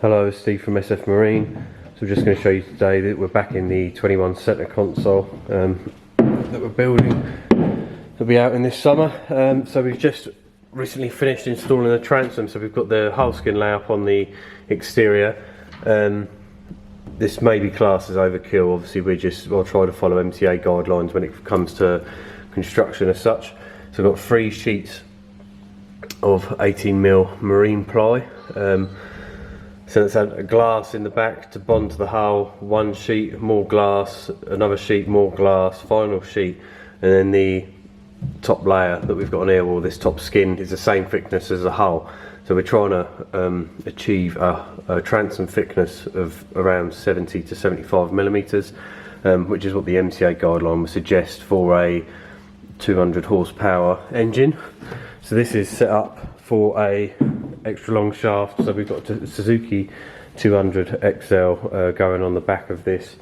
Hello, Steve from SF Marine. So we're just going to show you today that we're back in the 21 center console that we're building. It'll be out in this summer. So we've just recently finished installing the transom. So we've got the hull skin layup on the exterior. This may be classed as overkill. Obviously we'll try to follow MTA guidelines when it comes to construction as such. So we've got 3 sheets of 18mm marine ply. So it's a glass in the back to bond to the hull, 1 sheet, more glass, another sheet, more glass, final sheet, and then the top layer that we've got on here, or this top skin, is the same thickness as the hull. So we're trying to achieve a transom thickness of around 70 to 75mm, which is what the MTA guideline would suggest for a 200 horsepower engine. So this is set up for a extra long shaft. So we've got a Suzuki 200 XL going on the back of this,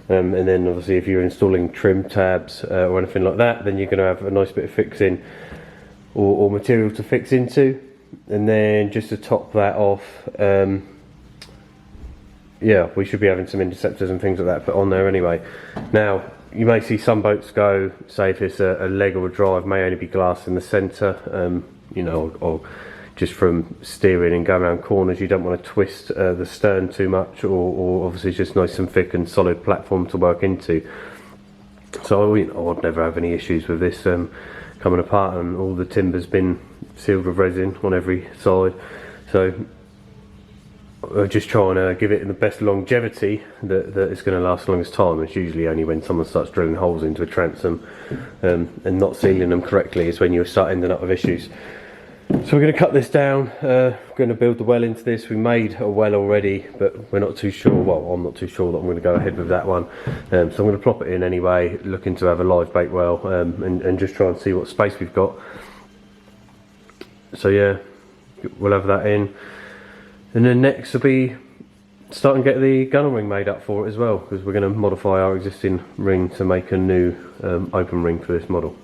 and then obviously if you're installing trim tabs or anything like that, then you're going to have a nice bit of fixing or material to fix into. And then just to top that off, yeah, we should be having some interceptors and things like that put on there anyway. Now you may see some boats go, say if it's a leg or a drive, may only be glass in the centre, you know, or just from steering and going around corners, you don't want to twist the stern too much, or obviously it's just nice and thick and solid platform to work into. So I'd never have any issues with this coming apart, and all the timber's been sealed with resin on every side. So we're just trying to give it the best longevity that it's going to last the longest time. It's usually only when someone starts drilling holes into a transom and not sealing them correctly is when you start ending up with issues. So we're going to cut this down, we're going to build the well into this. We made a well already, but we're not too sure, well I'm not too sure that I'm going to go ahead with that one. So I'm going to plop it in anyway, looking to have a live bait well, and just try and see what space we've got. So yeah, we'll have that in. And then next will be starting to get the gunnel ring made up for it as well, because we're going to modify our existing ring to make a new open ring for this model.